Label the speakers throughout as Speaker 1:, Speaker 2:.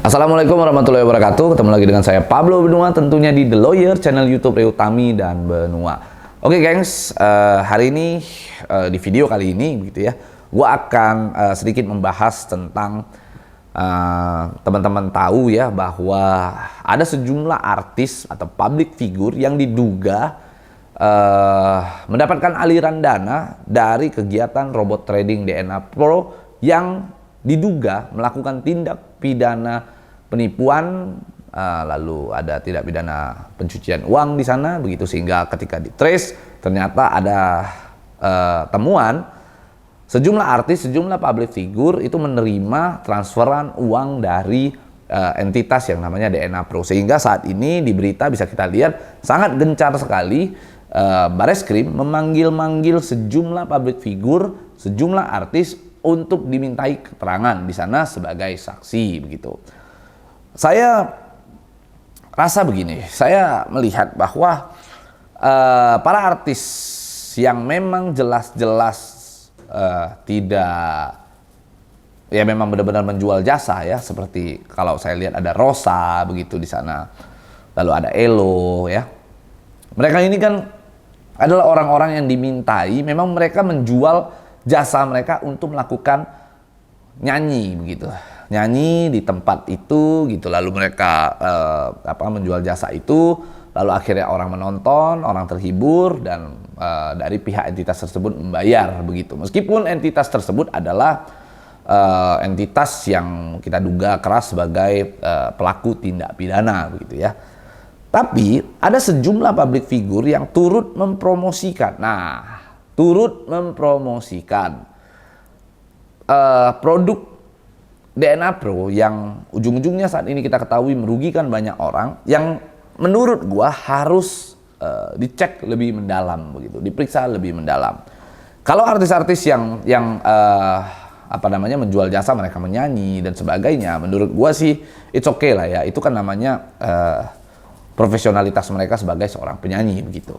Speaker 1: Assalamualaikum warahmatullahi wabarakatuh. Ketemu lagi dengan saya Pablo Benua, tentunya di The Lawyer, channel YouTube Rio Tami dan Benua. Oke gengs, hari ini di video kali ini begitu ya, gua akan sedikit membahas tentang teman-teman tahu ya bahwa ada sejumlah artis atau public figure yang diduga mendapatkan aliran dana dari kegiatan robot trading DNA Pro yang diduga melakukan tindak pidana penipuan, lalu ada tindak pidana pencucian uang di sana begitu, sehingga ketika ditrace ternyata ada temuan sejumlah artis, sejumlah public figure itu menerima transferan uang dari entitas yang namanya DNA Pro, sehingga saat ini di berita bisa kita lihat sangat gencar sekali Bareskrim memanggil-manggil sejumlah public figure, sejumlah artis untuk dimintai keterangan di sana sebagai saksi begitu. Saya rasa begini, saya melihat bahwa para artis yang memang jelas-jelas tidak, ya memang benar-benar menjual jasa ya, seperti kalau saya lihat ada Rosa begitu di sana, lalu ada Elo ya. Mereka ini kan adalah orang-orang yang dimintai, memang mereka menjual jasa mereka untuk melakukan nyanyi begitu, nyanyi di tempat itu gitu, lalu mereka menjual jasa itu, lalu akhirnya orang menonton, orang terhibur, dan dari pihak entitas tersebut membayar begitu, meskipun entitas tersebut adalah entitas yang kita duga keras sebagai pelaku tindak pidana begitu ya. Tapi ada sejumlah public figure yang turut mempromosikan, turut mempromosikan produk DNA Pro yang ujung-ujungnya saat ini kita ketahui merugikan banyak orang, yang menurut gua harus dicek lebih mendalam begitu, diperiksa lebih mendalam. Kalau artis-artis yang menjual jasa, mereka menyanyi dan sebagainya, menurut gua sih it's okay lah ya, itu kan namanya profesionalitas mereka sebagai seorang penyanyi begitu.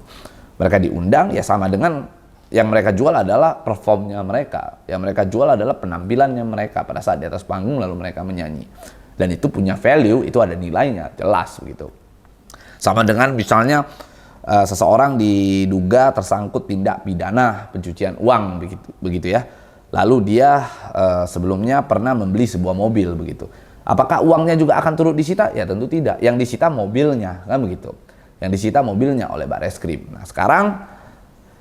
Speaker 1: Mereka diundang ya, sama dengan yang mereka jual adalah performnya mereka, yang mereka jual adalah penampilannya mereka pada saat di atas panggung lalu mereka menyanyi, dan itu punya value, itu ada nilainya jelas begitu. Sama dengan misalnya seseorang diduga tersangkut tindak pidana pencucian uang begitu ya, lalu dia sebelumnya pernah membeli sebuah mobil begitu, apakah uangnya juga akan turut disita? Ya tentu tidak, yang disita mobilnya kan begitu, yang disita mobilnya oleh Bareskrim. Nah sekarang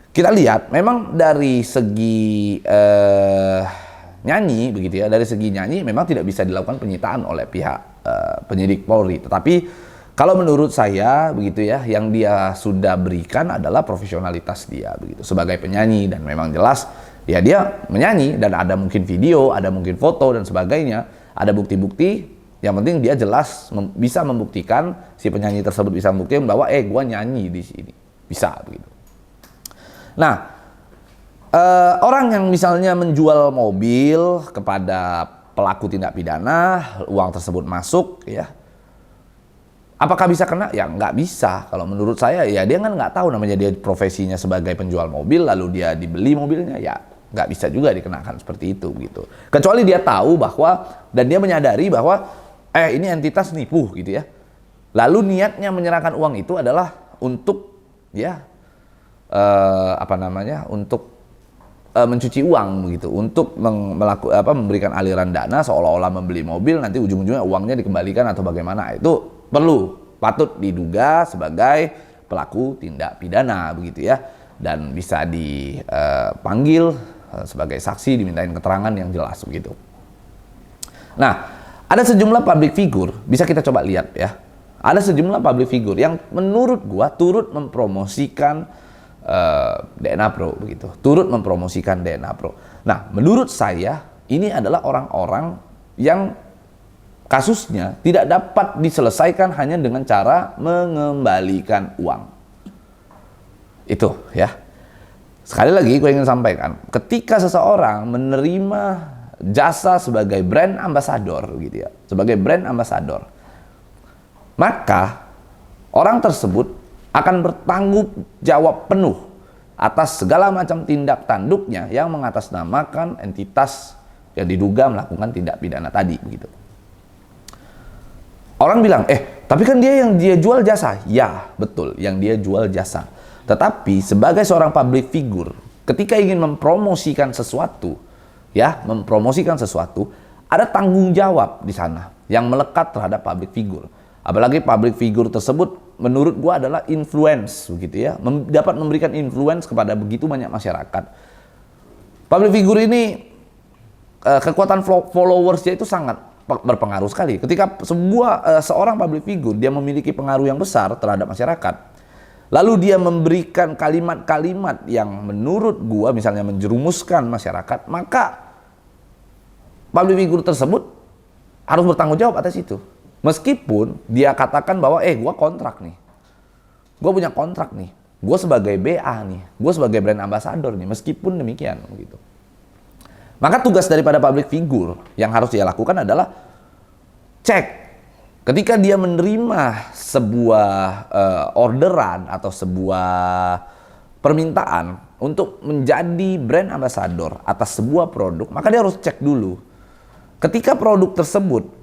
Speaker 1: kita lihat memang dari segi nyanyi begitu ya, dari segi nyanyi memang tidak bisa dilakukan penyitaan oleh pihak penyidik Polri, tetapi kalau menurut saya begitu ya, yang dia sudah berikan adalah profesionalitas dia begitu sebagai penyanyi, dan memang jelas ya dia menyanyi dan ada mungkin video, ada mungkin foto dan sebagainya, ada bukti-bukti, yang penting dia jelas bisa membuktikan, si penyanyi tersebut bisa membuktikan bahwa gua nyanyi di sini, bisa begitu. Nah, orang yang misalnya menjual mobil kepada pelaku tindak pidana, uang tersebut masuk ya, apakah bisa kena? Ya nggak bisa. Kalau menurut saya ya, dia kan nggak tahu, namanya dia profesinya sebagai penjual mobil, lalu dia dibeli mobilnya, ya nggak bisa juga dikenakan seperti itu gitu. Kecuali dia tahu bahwa, dan dia menyadari bahwa ini entitas nipu gitu ya, lalu niatnya menyerahkan uang itu adalah untuk ya untuk mencuci uang begitu, untuk memberikan aliran dana seolah-olah membeli mobil, nanti ujung-ujungnya uangnya dikembalikan atau bagaimana, itu patut diduga sebagai pelaku tindak pidana begitu ya, dan bisa dipanggil sebagai saksi, dimintain keterangan yang jelas begitu. Nah, ada sejumlah public figure, bisa kita coba lihat ya, ada sejumlah public figure yang menurut gua turut mempromosikan DNA Pro begitu, turut mempromosikan DNA Pro. Nah, menurut saya ini adalah orang-orang yang kasusnya tidak dapat diselesaikan hanya dengan cara mengembalikan uang. Itu ya. Sekali lagi gue ingin sampaikan, ketika seseorang menerima jasa sebagai brand ambassador gitu ya, sebagai brand ambassador, maka orang tersebut akan bertanggung jawab penuh atas segala macam tindak tanduknya yang mengatasnamakan entitas yang diduga melakukan tindak pidana tadi begitu. Orang bilang, tapi kan dia jual jasa. Ya, betul, yang dia jual jasa. Tetapi sebagai seorang public figure, ketika ingin mempromosikan sesuatu, ada tanggung jawab di sana yang melekat terhadap public figure. Apalagi public figure tersebut menurut gua adalah influence, begitu ya, dapat memberikan influence kepada begitu banyak masyarakat. Public figure ini kekuatan followersnya itu sangat berpengaruh sekali. Ketika seorang public figure dia memiliki pengaruh yang besar terhadap masyarakat, lalu dia memberikan kalimat-kalimat yang menurut gua misalnya menjerumuskan masyarakat, maka public figure tersebut harus bertanggung jawab atas itu. Meskipun dia katakan bahwa gua kontrak nih, gua punya kontrak nih, gua sebagai BA nih, gua sebagai brand ambassador nih, meskipun demikian gitu. Maka tugas daripada public figure yang harus dia lakukan adalah cek ketika dia menerima sebuah orderan atau sebuah permintaan untuk menjadi brand ambassador atas sebuah produk, maka dia harus cek dulu. Ketika produk tersebut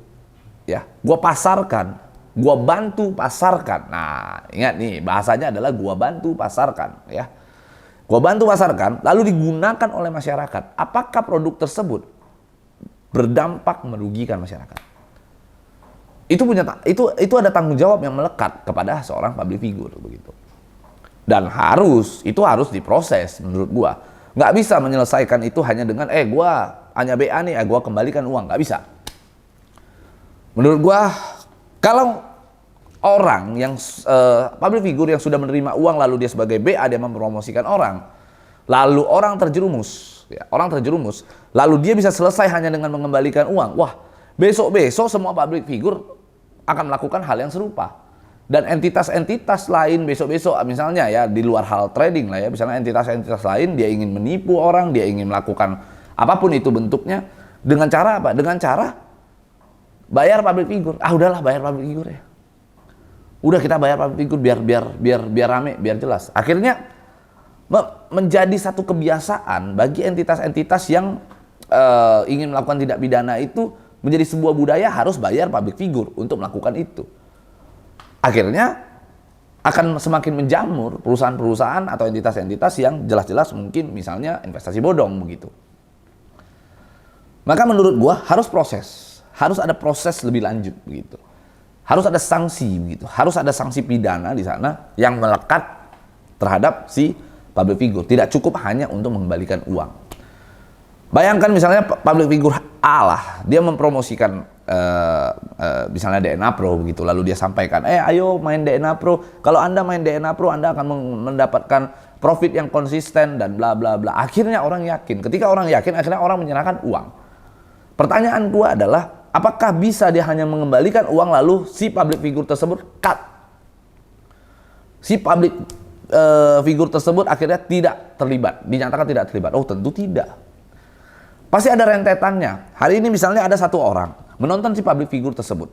Speaker 1: gua pasarkan, gua bantu pasarkan. Nah, ingat nih, bahasanya adalah gua bantu pasarkan ya. Gua bantu pasarkan, lalu digunakan oleh masyarakat. Apakah produk tersebut berdampak merugikan masyarakat? Itu ada tanggung jawab yang melekat kepada seorang public figure begitu. Dan itu harus diproses menurut gua. Nggak bisa menyelesaikan itu hanya dengan gua hanya BA nih, gua kembalikan uang, nggak bisa. Menurut gua kalau orang yang public figure yang sudah menerima uang lalu dia sebagai BA dia mempromosikan orang, lalu orang terjerumus, lalu dia bisa selesai hanya dengan mengembalikan uang. Wah, besok-besok semua public figure akan melakukan hal yang serupa. Dan entitas-entitas lain besok-besok misalnya ya di luar hal trading lah ya, misalnya entitas-entitas lain dia ingin menipu orang, dia ingin melakukan apapun itu bentuknya dengan cara apa? Dengan cara bayar public figure. Udahlah bayar public figure ya. Udah kita bayar public figure biar rame, biar jelas. Akhirnya menjadi satu kebiasaan bagi entitas-entitas yang ingin melakukan tindak pidana itu, menjadi sebuah budaya harus bayar public figure untuk melakukan itu. Akhirnya akan semakin menjamur perusahaan-perusahaan atau entitas-entitas yang jelas-jelas mungkin misalnya investasi bodong begitu. Maka menurut gua harus ada proses lebih lanjut begitu. Harus ada sanksi begitu, harus ada sanksi pidana di sana yang melekat terhadap si public figure. Tidak cukup hanya untuk mengembalikan uang. Bayangkan misalnya public figure A lah, dia mempromosikan misalnya DNA Pro begitu, lalu dia sampaikan, ayo main DNA Pro. Kalau Anda main DNA Pro, Anda akan mendapatkan profit yang konsisten dan bla bla bla. Akhirnya orang yakin. Ketika orang yakin, akhirnya orang menyerahkan uang. Pertanyaan gua adalah, apakah bisa dia hanya mengembalikan uang lalu si public figure tersebut cut? Si public figure tersebut akhirnya tidak terlibat, dinyatakan tidak terlibat. Oh, tentu tidak. Pasti ada rentetannya. Hari ini misalnya ada satu orang menonton si public figure tersebut.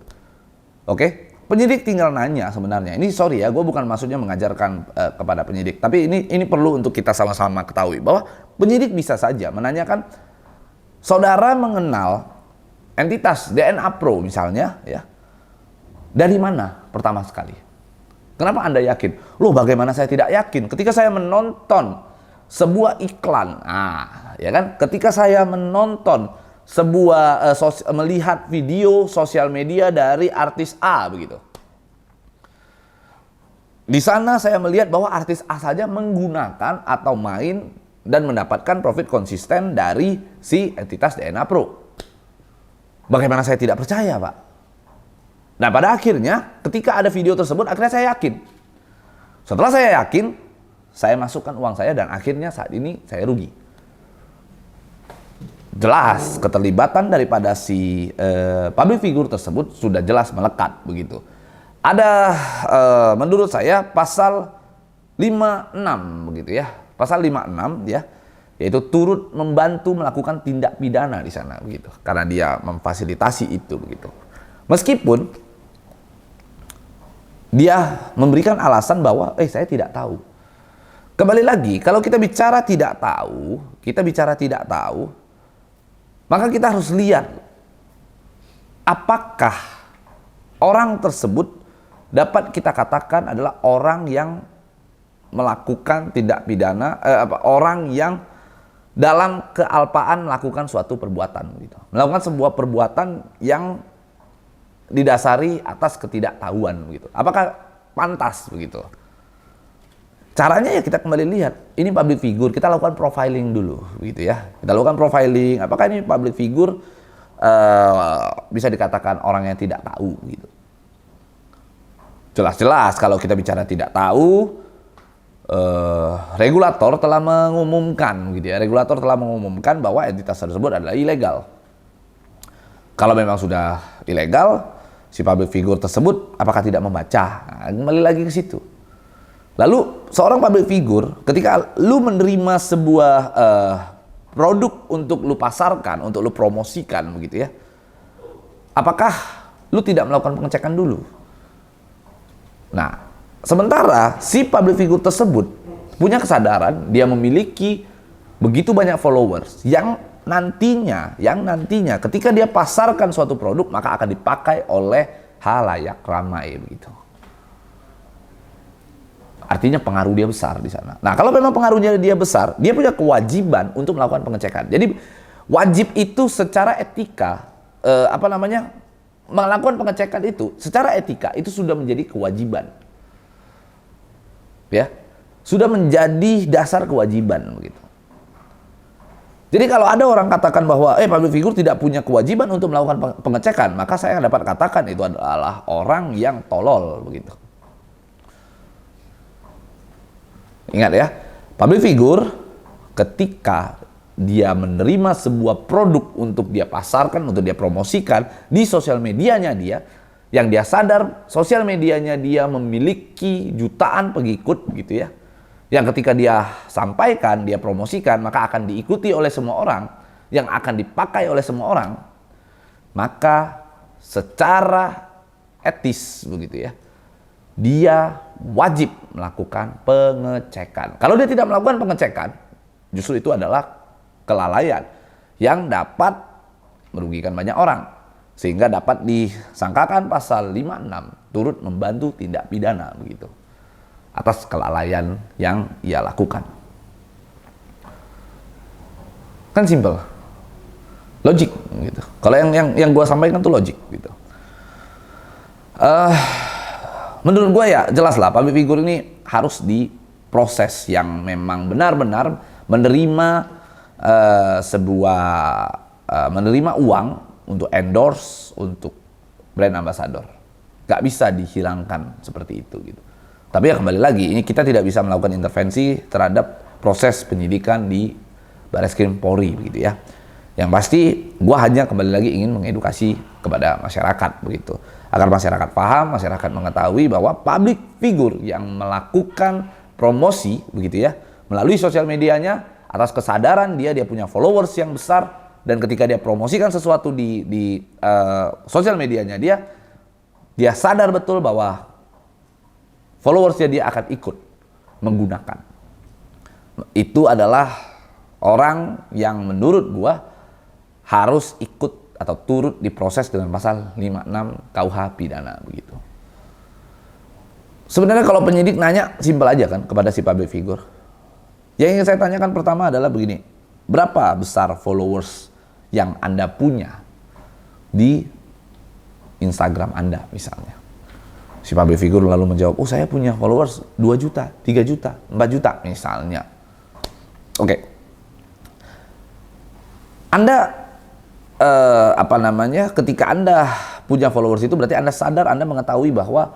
Speaker 1: Oke? Penyidik tinggal nanya sebenarnya. Ini sorry ya, gue bukan maksudnya mengajarkan kepada penyidik. Tapi ini perlu untuk kita sama-sama ketahui bahwa penyidik bisa saja menanyakan, saudara mengenal entitas DNA Pro misalnya ya, dari mana pertama sekali? Kenapa Anda yakin? Loh, bagaimana saya tidak yakin? Ketika saya menonton sebuah iklan, ya kan? Ketika saya menonton sebuah melihat video sosial media dari artis A begitu. Di sana saya melihat bahwa artis A saja menggunakan atau main dan mendapatkan profit konsisten dari si entitas DNA Pro. Bagaimana saya tidak percaya, Pak? Nah, pada akhirnya ketika ada video tersebut, akhirnya saya yakin. Setelah saya yakin, saya masukkan uang saya dan akhirnya saat ini saya rugi. Jelas keterlibatan daripada si public figure tersebut sudah jelas melekat begitu. Ada menurut saya pasal 56 begitu ya. Pasal 56 ya, yaitu turut membantu melakukan tindak pidana di sana begitu. Karena dia memfasilitasi itu begitu. Meskipun dia memberikan alasan bahwa saya tidak tahu. Kembali lagi, kalau kita bicara tidak tahu, maka kita harus lihat apakah orang tersebut dapat kita katakan adalah orang yang melakukan tindak pidana, orang yang dalam kealpaan melakukan suatu perbuatan, gitu. Melakukan sebuah perbuatan yang didasari atas ketidaktahuan, begitu. Apakah pantas begitu? Caranya ya kita kembali lihat, ini public figure, kita lakukan profiling dulu, gitu ya. Kita lakukan profiling, apakah ini public figure bisa dikatakan orang yang tidak tahu, gitu. Jelas-jelas kalau kita bicara tidak tahu, regulator telah mengumumkan, gitu ya. Regulator telah mengumumkan bahwa entitas tersebut adalah ilegal. Kalau memang sudah ilegal, si public figure tersebut apakah tidak membaca? Nah, kembali lagi ke situ. Lalu seorang public figure ketika lu menerima sebuah produk untuk lu pasarkan, untuk lu promosikan, begitu ya. Apakah lu tidak melakukan pengecekan dulu? Nah, sementara si public figure tersebut punya kesadaran, dia memiliki begitu banyak followers yang nantinya ketika dia pasarkan suatu produk maka akan dipakai oleh halayak ramai, begitu. Artinya pengaruh dia besar di sana. Nah, kalau memang pengaruhnya dia besar, dia punya kewajiban untuk melakukan pengecekan. Jadi wajib itu secara etika, melakukan pengecekan itu secara etika itu sudah menjadi kewajiban. Ya, sudah menjadi dasar kewajiban, begitu. Jadi kalau ada orang katakan bahwa public figure tidak punya kewajiban untuk melakukan pengecekan, maka saya dapat katakan itu adalah orang yang tolol, begitu. Ingat ya, public figure ketika dia menerima sebuah produk untuk dia pasarkan, untuk dia promosikan di sosial medianya dia, yang dia sadar sosial medianya dia memiliki jutaan pengikut, gitu ya. Yang ketika dia sampaikan, dia promosikan, maka akan diikuti oleh semua orang, yang akan dipakai oleh semua orang. Maka secara etis, begitu ya, dia wajib melakukan pengecekan. Kalau dia tidak melakukan pengecekan, justru itu adalah kelalaian yang dapat merugikan banyak orang, sehingga dapat disangkakan pasal 56 turut membantu tindak pidana, begitu, atas kelalaian yang ia lakukan. Kan simple, logik, gitu. Kalau yang gue sampaikan tuh logik, gitu. Menurut gue ya jelas lah, public figure ini harus diproses yang memang benar-benar menerima menerima uang untuk endorse, untuk brand ambassador. Gak bisa dihilangkan seperti itu, gitu. Tapi ya kembali lagi, ini kita tidak bisa melakukan intervensi terhadap proses penyidikan di Bareskrim Polri, begitu ya. Yang pasti, gue hanya kembali lagi ingin mengedukasi kepada masyarakat, begitu, agar masyarakat paham, masyarakat mengetahui bahwa public figure yang melakukan promosi, begitu ya, melalui sosial medianya, atas kesadaran dia punya followers yang besar, dan ketika dia promosikan sesuatu di sosial medianya dia sadar betul bahwa followersnya dia akan ikut menggunakan. Itu adalah orang yang menurut gua harus ikut atau turut diproses dengan pasal 56 KUH pidana, begitu. Sebenarnya kalau penyidik nanya simpel aja kan kepada si public figure. Yang ingin saya tanyakan pertama adalah begini, berapa besar followers yang Anda punya di Instagram Anda misalnya? Si public figure lalu menjawab, oh saya punya followers 2 juta, 3 juta, 4 juta misalnya. Oke. Anda ketika Anda punya followers itu berarti Anda sadar, Anda mengetahui bahwa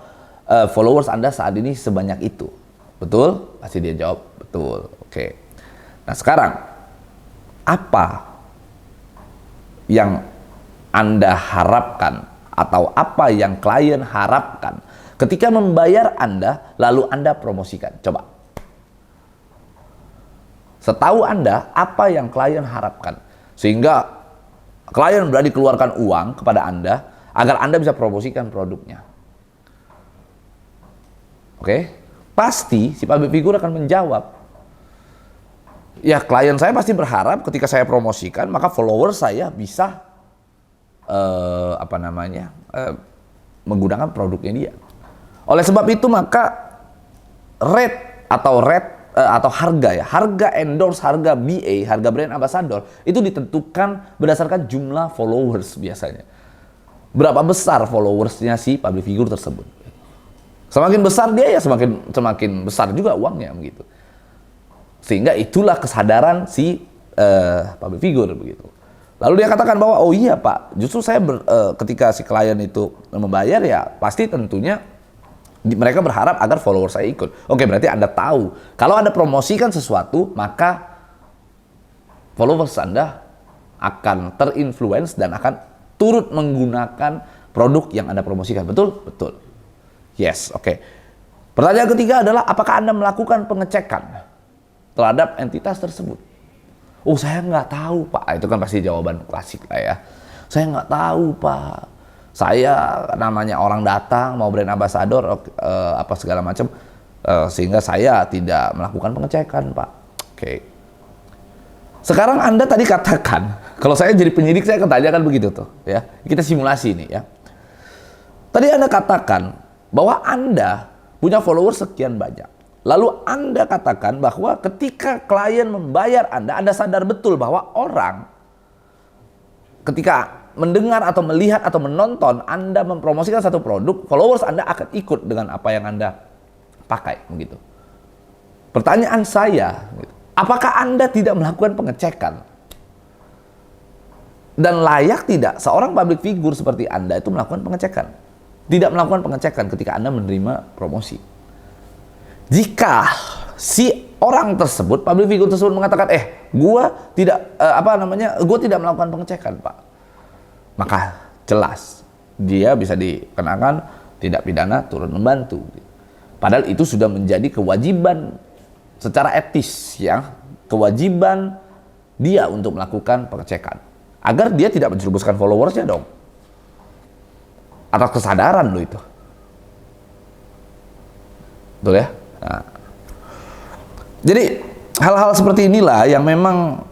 Speaker 1: followers Anda saat ini sebanyak itu. Betul? Pasti dia jawab, betul. Oke. Nah sekarang, apa yang Anda harapkan atau apa yang klien harapkan ketika membayar Anda lalu Anda promosikan? Coba. Setahu Anda, apa yang klien harapkan? Sehingga klien berani keluarkan uang kepada Anda agar Anda bisa promosikan produknya. Oke? Pasti si public figure akan menjawab, ya klien saya pasti berharap ketika saya promosikan menggunakan produknya dia. Oleh sebab itu maka atau harga endorse, harga BA, harga brand ambassador itu ditentukan berdasarkan jumlah followers biasanya. Berapa besar followersnya si public figure tersebut. Semakin besar dia ya semakin besar juga uangnya begitu. Sehingga itulah kesadaran si public figure begitu. Lalu dia katakan bahwa oh iya Pak, justru saya ketika si klien itu membayar ya pasti tentunya mereka berharap agar follower saya ikut. Oke, berarti Anda tahu kalau Anda promosikan sesuatu maka followers Anda akan terinfluence dan akan turut menggunakan produk yang Anda promosikan. Betul? Betul. Yes, oke. Pertanyaan ketiga adalah apakah Anda melakukan pengecekan terhadap entitas tersebut? Oh, saya nggak tahu Pak. Itu kan pasti jawaban klasik lah ya. Saya nggak tahu Pak. Saya namanya orang datang mau brand ambassador apa segala macam sehingga saya tidak melakukan pengecekan Pak. Oke. Sekarang Anda tadi katakan, kalau saya jadi penyidik saya akan tanyakan begitu tuh ya. Kita simulasi ini ya. Tadi Anda katakan bahwa Anda punya followers sekian banyak. Lalu Anda katakan bahwa ketika klien membayar Anda sadar betul bahwa orang ketika mendengar atau melihat atau menonton Anda mempromosikan satu produk, followers Anda akan ikut dengan apa yang Anda pakai begitu. Pertanyaan saya, apakah Anda tidak melakukan pengecekan? Dan layak tidak seorang public figure seperti Anda itu melakukan pengecekan? Tidak melakukan pengecekan ketika Anda menerima promosi. Jika si orang tersebut, public figure tersebut mengatakan, gua tidak melakukan pengecekan, Pak. Maka jelas dia bisa dikenakan tindak pidana turut membantu. Padahal itu sudah menjadi kewajiban secara etis ya, kewajiban dia untuk melakukan pengecekan agar dia tidak menjerumuskan followersnya dong. Atas kesadaran lo itu. Betul ya? Nah, jadi hal-hal seperti inilah yang memang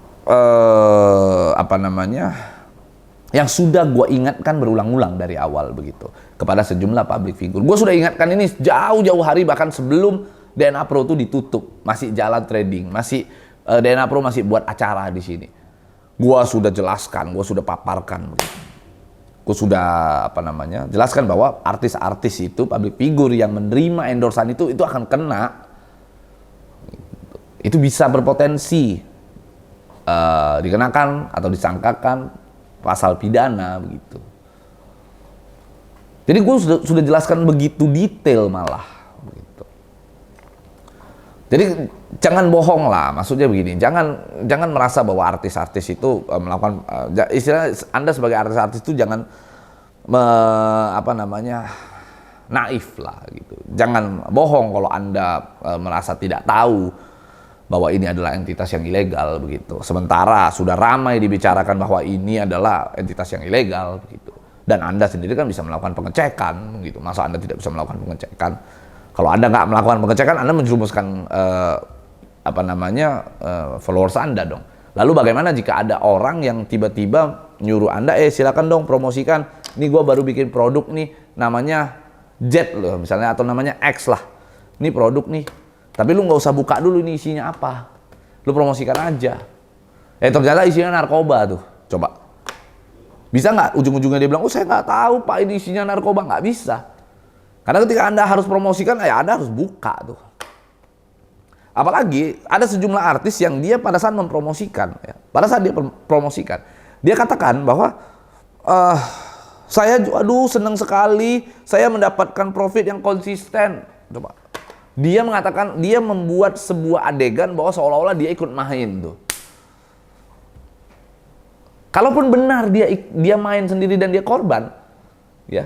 Speaker 1: yang sudah gue ingatkan berulang-ulang dari awal begitu kepada sejumlah public figure. Gue sudah ingatkan ini jauh-jauh hari bahkan sebelum DNA Pro itu ditutup, masih jalan trading, masih DNA Pro masih buat acara di sini. Gue sudah jelaskan, gue sudah paparkan begitu. Gue sudah jelaskan bahwa artis-artis itu public figure yang menerima endorsan itu akan kena, itu bisa berpotensi dikenakan atau disangkakan pasal pidana begitu. Jadi gue sudah jelaskan begitu detail malah begitu. Jadi jangan bohong lah, maksudnya begini, jangan merasa bahwa artis-artis itu melakukan istilahnya Anda sebagai artis-artis itu jangan naif lah gitu. Jangan bohong kalau Anda merasa tidak tahu bahwa ini adalah entitas yang ilegal begitu. Sementara sudah ramai dibicarakan bahwa ini adalah entitas yang ilegal begitu. Dan Anda sendiri kan bisa melakukan pengecekan begitu. Masa Anda tidak bisa melakukan pengecekan? Kalau Anda nggak melakukan pengecekan, Anda menjerumuskan followers Anda dong. Lalu bagaimana jika ada orang yang tiba-tiba nyuruh Anda, silakan dong promosikan. Ini gue baru bikin produk nih, namanya Z loh misalnya, atau namanya X lah. Ini produk nih, tapi lu nggak usah buka dulu ini isinya apa. Lu promosikan aja. Ternyata isinya narkoba tuh. Coba. Bisa nggak ujung-ujungnya dia bilang, saya nggak tahu Pak ini isinya narkoba. Nggak bisa. Karena ketika Anda harus promosikan, Anda harus buka tuh. Apalagi ada sejumlah artis yang dia pada saat mempromosikan, pada saat dia promosikan, dia katakan bahwa saya senang sekali, saya mendapatkan profit yang konsisten. Coba. Dia mengatakan, dia membuat sebuah adegan bahwa seolah-olah dia ikut main tuh. Kalaupun benar dia main sendiri dan dia korban, ya,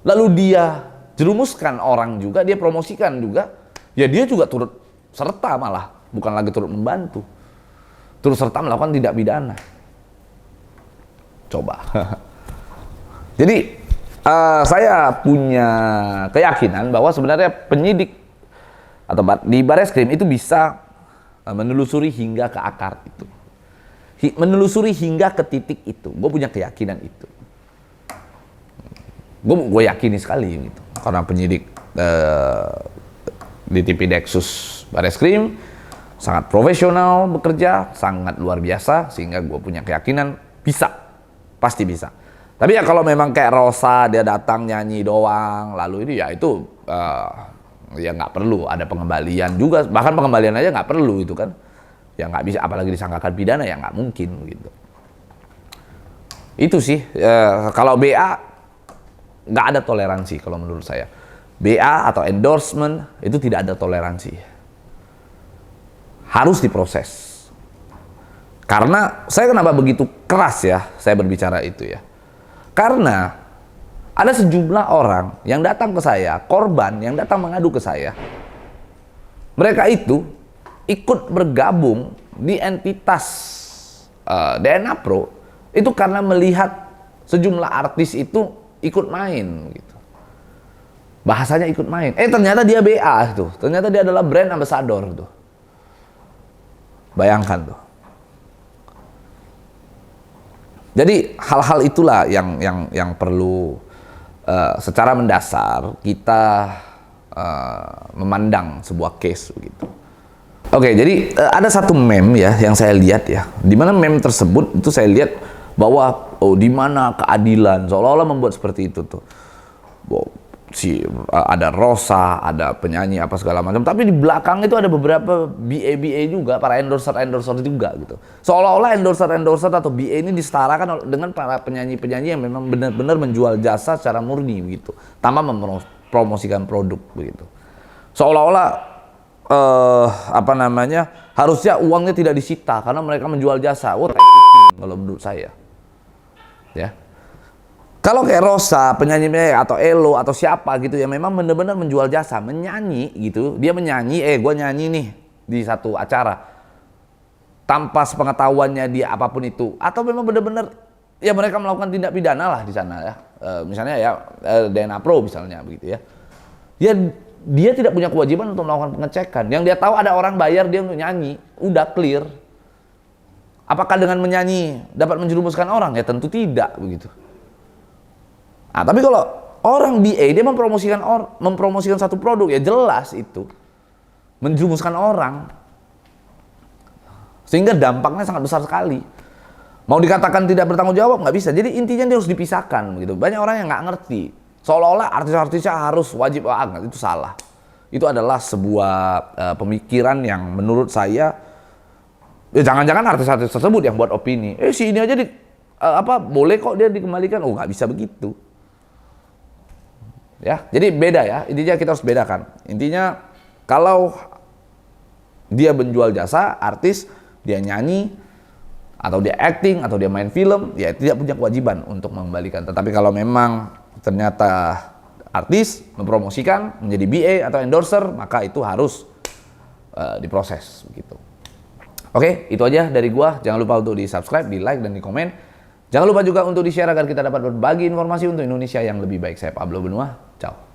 Speaker 1: lalu dia jerumuskan orang juga, dia promosikan juga, ya dia juga turut serta malah, bukan lagi turut membantu, turut serta melakukan tindak pidana. Coba. Jadi saya punya keyakinan bahwa sebenarnya penyidik atau di Bareskrim itu bisa menelusuri hingga ke akar itu, menelusuri hingga ke titik itu. Gue punya keyakinan itu. Gue yakini sekali gitu. Karena penyidik di TV Dexus Bareskrim sangat profesional bekerja, sangat luar biasa, sehingga gue punya keyakinan bisa, pasti bisa. Tapi ya kalau memang kayak Rosa, dia datang nyanyi doang, lalu ini ya itu ya nggak perlu ada pengembalian juga, bahkan pengembalian aja nggak perlu itu kan, ya nggak bisa, apalagi disangkakan pidana ya nggak mungkin gitu. Itu sih kalau BA nggak ada toleransi kalau menurut saya. BA atau endorsement itu tidak ada toleransi, harus diproses. Karena saya kenapa begitu keras ya saya berbicara itu ya, karena ada sejumlah orang yang datang ke saya, korban yang datang mengadu ke saya, mereka itu ikut bergabung di entitas DNA Pro itu karena melihat sejumlah artis itu ikut main gitu. Bahasanya ikut main. Ternyata dia BA tuh. Ternyata dia adalah brand ambassador tuh. Bayangkan tuh. Jadi hal-hal itulah yang perlu secara mendasar kita memandang sebuah case begitu. Oke, jadi ada satu meme ya yang saya lihat ya. Di mana meme tersebut itu saya lihat bahwa di mana keadilan, seolah-olah membuat seperti itu tuh. Ada Rosa, ada penyanyi apa segala macam, tapi di belakang itu ada beberapa BA juga, para endorser juga gitu. Seolah-olah endorser atau BA ini disetarakan dengan para penyanyi yang memang benar-benar menjual jasa secara murni begitu, tanpa mempromosikan produk begitu. Seolah-olah harusnya uangnya tidak disita karena mereka menjual jasa. Kalau menurut saya. Ya. Kalau kayak Rosa, penyanyi atau Elo atau siapa gitu ya memang benar-benar menjual jasa, menyanyi gitu. Dia menyanyi, gue nyanyi nih di satu acara. Tanpa sepengetahuannya dia apapun itu, atau memang benar-benar ya mereka melakukan tindak pidana lah di sana ya. Misalnya ya DNA Pro misalnya begitu ya. Ya dia tidak punya kewajiban untuk melakukan pengecekan. Yang dia tahu ada orang bayar dia untuk nyanyi, udah clear. Apakah dengan menyanyi dapat menjerumuskan orang? Ya tentu tidak begitu. Nah, tapi kalau orang BA dia mempromosikan satu produk ya jelas itu menjerumuskan orang. Sehingga dampaknya sangat besar sekali. Mau dikatakan tidak bertanggung jawab nggak bisa. Jadi intinya dia harus dipisahkan begitu. Banyak orang yang nggak ngerti. Seolah-olah artis-artisnya harus wajib banget, itu salah. Itu adalah sebuah pemikiran yang menurut saya jangan-jangan artis-artis tersebut yang buat opini. Si ini aja boleh kok dia dikembalikan. Nggak bisa begitu. Ya, jadi beda ya. Intinya kita harus bedakan. Intinya kalau dia menjual jasa, artis, dia nyanyi, atau dia acting, atau dia main film, ya tidak punya kewajiban untuk mengembalikan. Tetapi kalau memang ternyata artis mempromosikan menjadi BA atau endorser, maka itu harus diproses begitu. Oke, itu aja dari gua. Jangan lupa untuk di-subscribe, di-like, dan di-komen. Jangan lupa juga untuk di-share agar kita dapat berbagi informasi untuk Indonesia yang lebih baik. Saya Pablo Benua. Ciao.